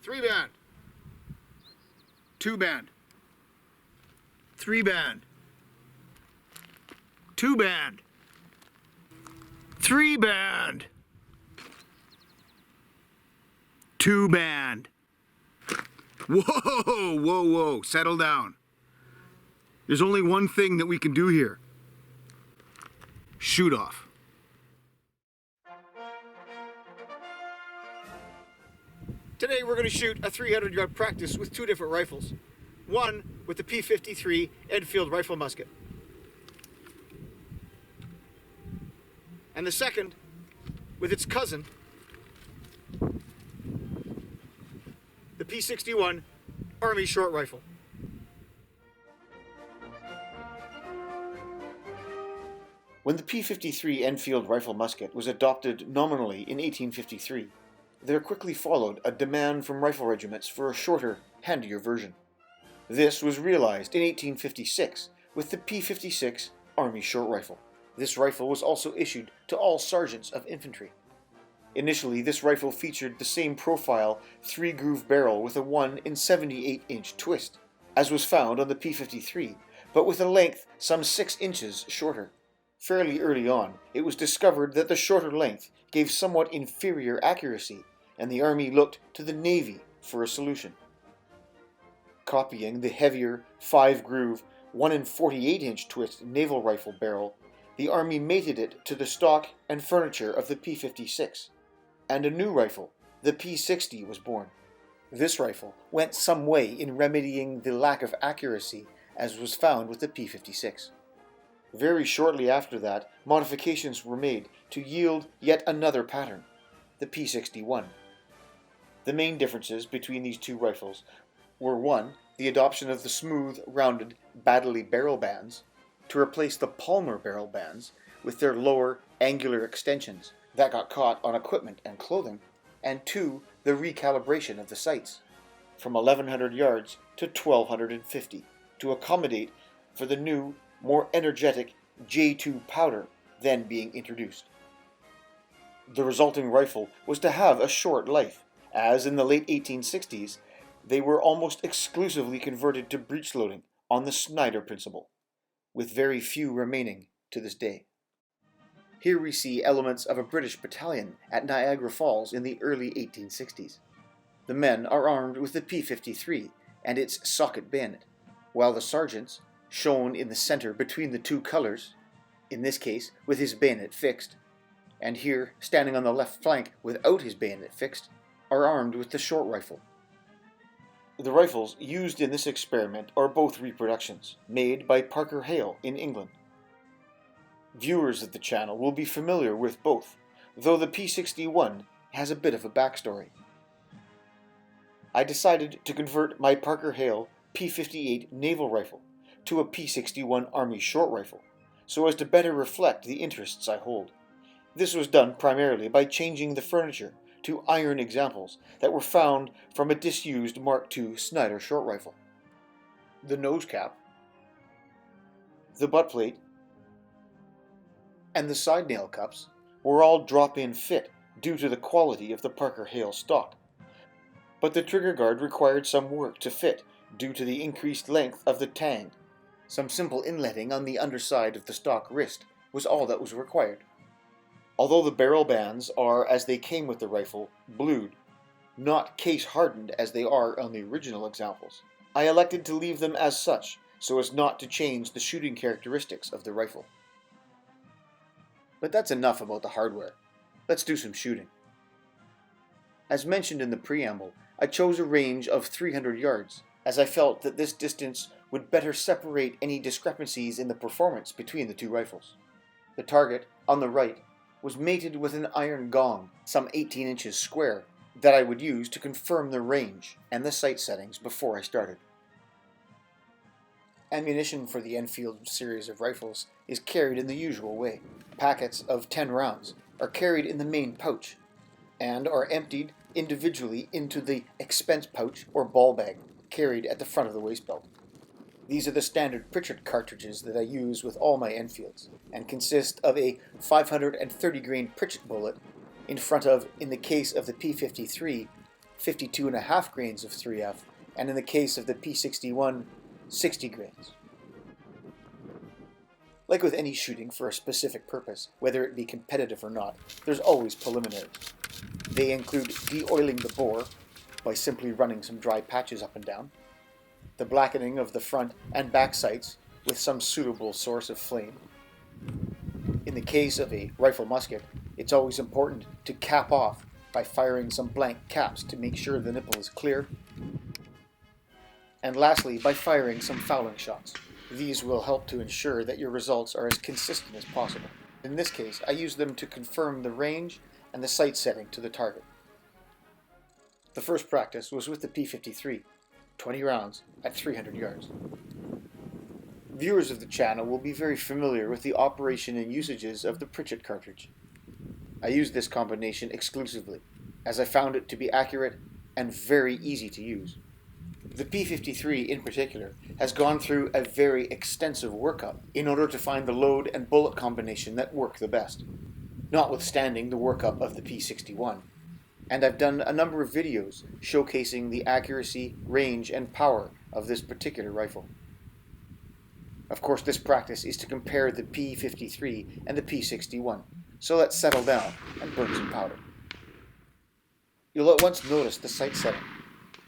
3 band, 2 band, 3 band, 2 band, 3 band, 2 band. Whoa, whoa, whoa, settle down. There's only one thing that we can do here. Shoot off. Today we're going to shoot a 300-yard practice with 2 different rifles. One with the P53 Enfield Rifle-Musket. And the second with its cousin, the P61 Army Short Rifle. When the P53 Enfield Rifle-Musket was adopted nominally in 1853, there quickly followed a demand from rifle regiments for a shorter, handier version. This was realized in 1856 with the P56 Army Short Rifle. This rifle was also issued to all sergeants of infantry. Initially, this rifle featured the same profile 3-groove barrel with a 1 in 78-inch twist, as was found on the P53, but with a length some 6 inches shorter. Fairly early on, it was discovered that the shorter length gave somewhat inferior accuracy, and the Army looked to the Navy for a solution. Copying the heavier 5-groove 1 in 48-inch twist naval rifle barrel, the Army mated it to the stock and furniture of the P56, and a new rifle, the P60, was born. This rifle went some way in remedying the lack of accuracy as was found with the P56. Very shortly after that, modifications were made to yield yet another pattern, the P61. The main differences between these 2 rifles were 1. The adoption of the smooth, rounded Baddeley barrel bands to replace the Palmer barrel bands with their lower, angular extensions that got caught on equipment and clothing, and 2. The recalibration of the sights from 1100 yards to 1250 to accommodate for the new, more energetic J2 powder then being introduced. The resulting rifle was to have a short life, as in the late 1860s they were almost exclusively converted to breech loading on the Snyder principle, with very few remaining to this day. Here we see elements of a British battalion at Niagara Falls in the early 1860s. The men are armed with the P53 and its socket bayonet, while the sergeants, shown in the center between the 2 colors, in this case with his bayonet fixed, and here standing on the left flank without his bayonet fixed, are armed with the short rifle. The rifles used in this experiment are both reproductions, made by Parker Hale in England. Viewers of the channel will be familiar with both, though the P61 has a bit of a backstory. I decided to convert my Parker Hale P58 naval rifle to a P61 Army short rifle, so as to better reflect the interests I hold. This was done primarily by changing the furniture to iron examples that were found from a disused Mark II Snyder short rifle. The nose cap, the butt plate, and the side nail cups were all drop-in fit due to the quality of the Parker Hale stock, but the trigger guard required some work to fit due to the increased length of the tang. Some simple inletting on the underside of the stock wrist was all that was required. Although the barrel bands are, as they came with the rifle, blued, not case-hardened as they are on the original examples, I elected to leave them as such so as not to change the shooting characteristics of the rifle. But that's enough about the hardware. Let's do some shooting. As mentioned in the preamble, I chose a range of 300 yards, as I felt that this distance would better separate any discrepancies in the performance between the 2 rifles. The target, on the right, was mated with an iron gong, some 18 inches square, that I would use to confirm the range and the sight settings before I started. Ammunition for the Enfield series of rifles is carried in the usual way. Packets of 10 rounds are carried in the main pouch, and are emptied individually into the expense pouch or ball bag carried at the front of the waist belt. These are the standard Pritchard cartridges that I use with all my Enfields, and consist of a 530 grain Pritchard bullet in front of, in the case of the P53, 52.5 grains of 3F, and in the case of the P61, 60 grains. Like with any shooting for a specific purpose, whether it be competitive or not, there's always preliminaries. They include de-oiling the bore by simply running some dry patches up and down, the blackening of the front and back sights with some suitable source of flame. In the case of a rifle musket, it's always important to cap off by firing some blank caps to make sure the nipple is clear, and lastly by firing some fouling shots. These will help to ensure that your results are as consistent as possible. In this case, I use them to confirm the range and the sight setting to the target. The first practice was with the P53, 20 rounds at 300 yards. Viewers of the channel will be very familiar with the operation and usages of the Pritchett cartridge. I use this combination exclusively, as I found it to be accurate and very easy to use. The P53 in particular has gone through a very extensive workup in order to find the load and bullet combination that work the best, notwithstanding the workup of the P61. And I've done a number of videos showcasing the accuracy, range, and power of this particular rifle. Of course, this practice is to compare the P53 and the P61, so let's settle down and burn some powder. You'll at once notice the sight setting.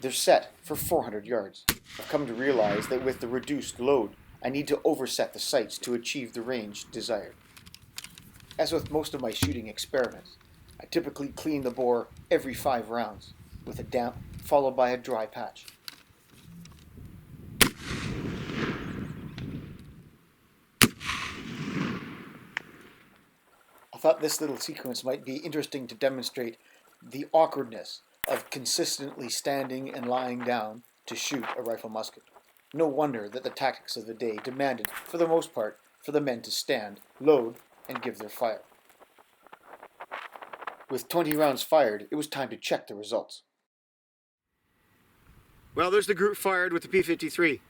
They're set for 400 yards. I've come to realize that with the reduced load, I need to overset the sights to achieve the range desired. As with most of my shooting experiments, I typically clean the bore every 5 rounds, with a damp followed by a dry patch. I thought this little sequence might be interesting to demonstrate the awkwardness of consistently standing and lying down to shoot a rifle musket. No wonder that the tactics of the day demanded, for the most part, for the men to stand, load, and give their fire. With 20 rounds fired, it was time to check the results. Well, there's the group fired with the P53.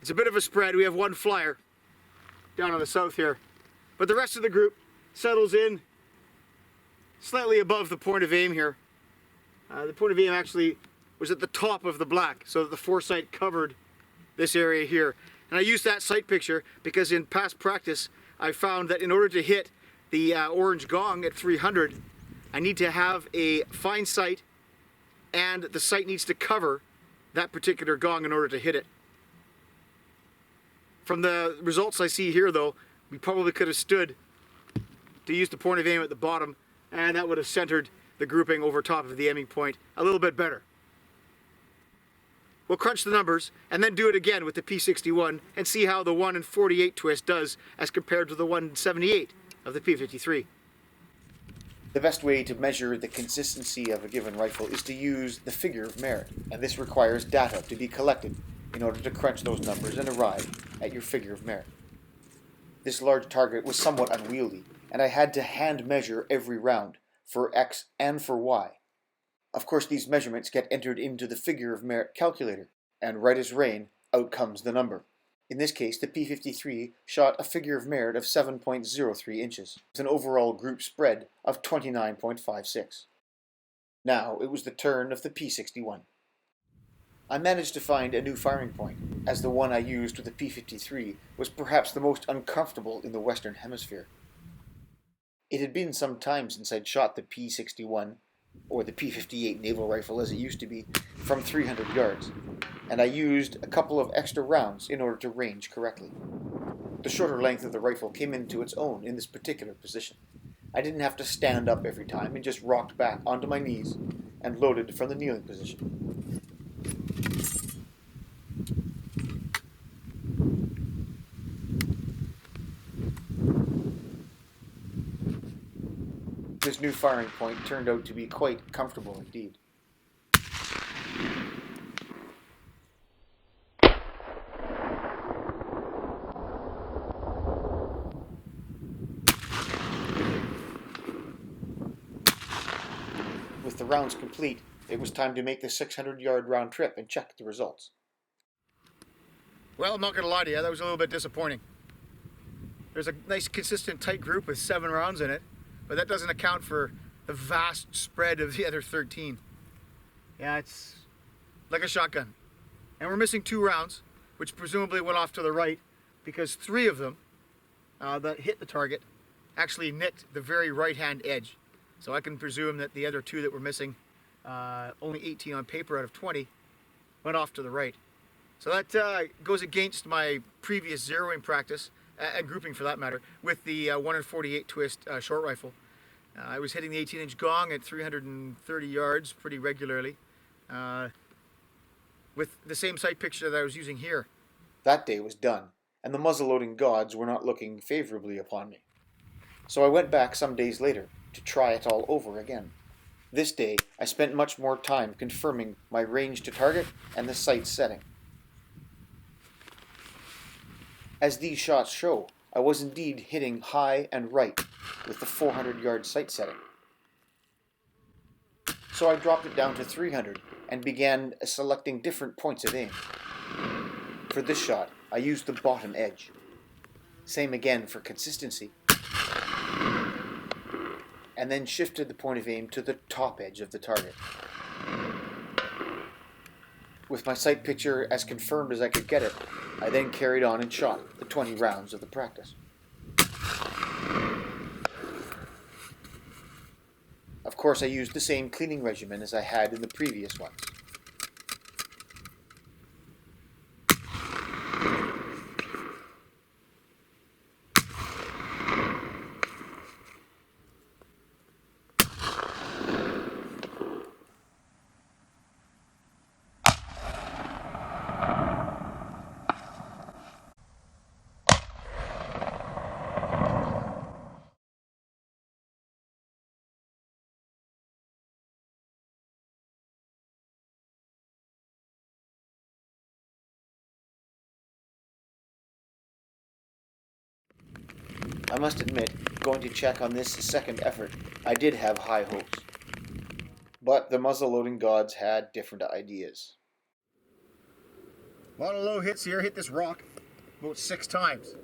It's a bit of a spread. We have one flyer down on the south here, but the rest of the group settles in slightly above the point of aim here. The point of aim actually was at the top of the black, so that the foresight covered this area here. And I used that sight picture because in past practice I found that in order to hit the orange gong at 300, I need to have a fine sight, and the sight needs to cover that particular gong in order to hit it. From the results I see here though, we probably could have stood to use the point of aim at the bottom, and that would have centered the grouping over top of the aiming point a little bit better. We'll crunch the numbers and then do it again with the P61 and see how the 1 in 48 twist does as compared to the 1 in 78 of the P53. The best way to measure the consistency of a given rifle is to use the figure of merit, and this requires data to be collected in order to crunch those numbers and arrive at your figure of merit. This large target was somewhat unwieldy, and I had to hand measure every round for X and for Y. Of course, these measurements get entered into the figure of merit calculator, and right as rain, out comes the number. In this case, the P53 shot a figure of merit of 7.03 inches, with an overall group spread of 29.56. Now it was the turn of the P61. I managed to find a new firing point, as the one I used with the P53 was perhaps the most uncomfortable in the Western Hemisphere. It had been some time since I'd shot the P61, or the P58 naval rifle as it used to be, from 300 yards, and I used a couple of extra rounds in order to range correctly. The shorter length of the rifle came into its own in this particular position. I didn't have to stand up every time and just rocked back onto my knees and loaded from the kneeling position. This new firing point turned out to be quite comfortable indeed. With the rounds complete, it was time to make the 600-yard round trip and check the results. Well, I'm not going to lie to you, that was a little bit disappointing. There's a nice consistent tight group with 7 rounds in it, but that doesn't account for the vast spread of the other 13. Yeah, it's like a shotgun. And we're missing 2 rounds, which presumably went off to the right because 3 of them that hit the target actually nicked the very right-hand edge. So I can presume that the other 2 that were missing, only 18 on paper out of 20, went off to the right. So that goes against my previous zeroing practice, and grouping for that matter, with the 1 in 48 twist short rifle. I was hitting the 18-inch gong at 330 yards pretty regularly, with the same sight picture that I was using here. That day was done, and the muzzle-loading gods were not looking favorably upon me. So I went back some days later to try it all over again. This day I spent much more time confirming my range to target and the sight setting. As these shots show, I was indeed hitting high and right with the 400-yard sight setting. So I dropped it down to 300 and began selecting different points of aim. For this shot, I used the bottom edge. Same again for consistency. And then shifted the point of aim to the top edge of the target. With my sight picture as confirmed as I could get it, I then carried on and shot the 20 rounds of the practice. Of course, I used the same cleaning regimen as I had in the previous ones. I must admit, going to check on this second effort, I did have high hopes. But the muzzle-loading gods had different ideas. A lot of low hits here. Hit this rock about 6 times.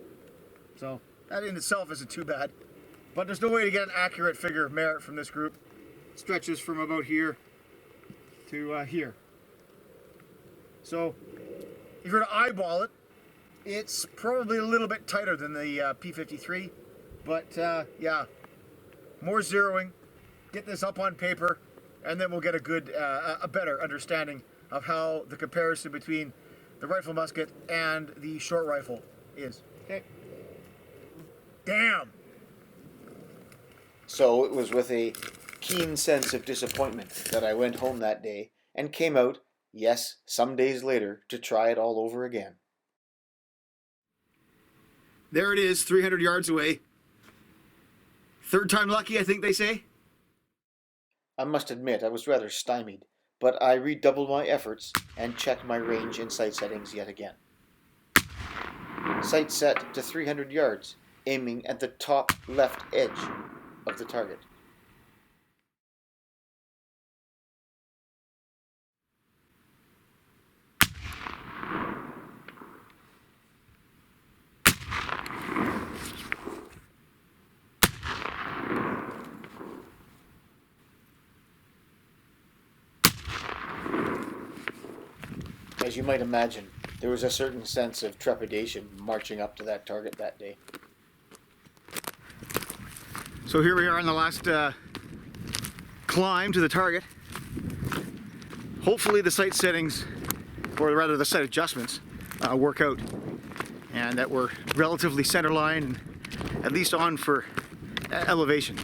So that in itself isn't too bad. But there's no way to get an accurate figure of merit from this group. It stretches from about here to here. So if you're to eyeball it, it's probably a little bit tighter than the P53, but yeah, more zeroing, get this up on paper, and then we'll get a better understanding of how the comparison between the rifle musket and the short rifle is. Okay. Damn! So it was with a keen sense of disappointment that I went home that day and came out, yes, some days later, to try it all over again. There it is, 300 yards away. 3rd time lucky, I think they say. I must admit I was rather stymied, but I redoubled my efforts and checked my range and sight settings yet again. Sight set to 300 yards, aiming at the top left edge of the target. As you might imagine, there was a certain sense of trepidation marching up to that target that day. So here we are on the last climb to the target. Hopefully the sight settings, or rather the sight adjustments, work out, and that we're relatively center line and at least on for elevation.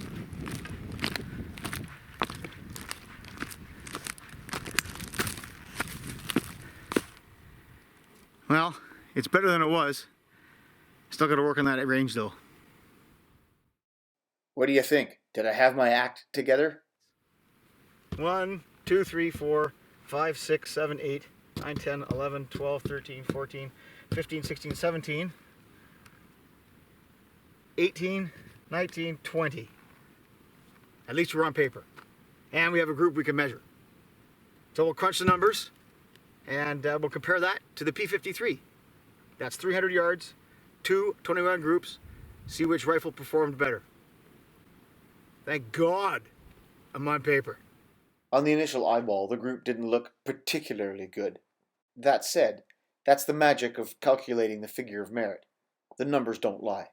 Well, it's better than it was. Still got to work on that range though. What do you think? Did I have my act together? 1, 2, 3, 4, 5, 6, 7, 8, 9, 10, 11, 12, 13, 14, 15, 16, 17, 18, 19, 20. At least we're on paper. And we have a group we can measure. So we'll crunch the numbers and we'll compare that to the P53. That's 300 yards, 2 21 groups, see which rifle performed better. Thank God I'm on paper. On the initial eyeball, the group didn't look particularly good. That said, that's the magic of calculating the figure of merit. The numbers don't lie.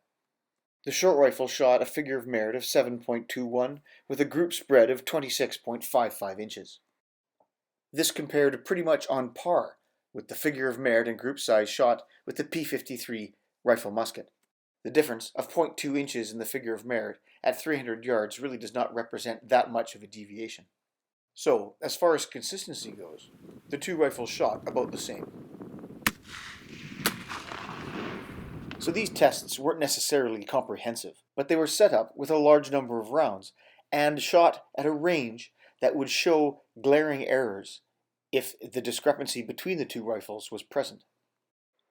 The short rifle shot a figure of merit of 7.21 with a group spread of 26.55 inches. This compared pretty much on par with the figure of merit and group size shot with the P53 Rifle-Musket. The difference of 0.2 inches in the figure of merit at 300 yards really does not represent that much of a deviation. So, as far as consistency goes, the two rifles shot about the same. So these tests weren't necessarily comprehensive, but they were set up with a large number of rounds and shot at a range that would show glaring errors if the discrepancy between the two rifles was present.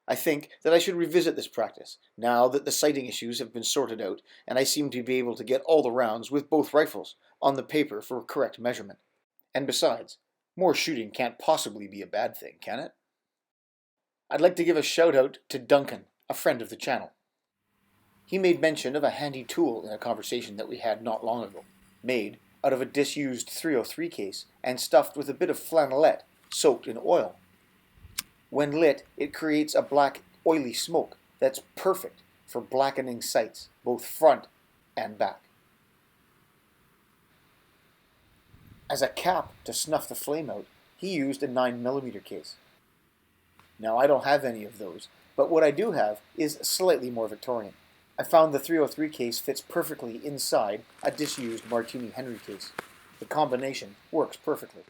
I think that I should revisit this practice, now that the sighting issues have been sorted out and I seem to be able to get all the rounds with both rifles on the paper for correct measurement. And besides, more shooting can't possibly be a bad thing, can it? I'd like to give a shout out to Duncan, a friend of the channel. He made mention of a handy tool in a conversation that we had not long ago, made out of a disused .303 case and stuffed with a bit of flannelette soaked in oil. When lit, it creates a black, oily smoke that's perfect for blackening sights, both front and back. As a cap to snuff the flame out, he used a 9mm case. Now, I don't have any of those, but what I do have is slightly more Victorian. I found the .303 case fits perfectly inside a disused Martini Henry case. The combination works perfectly.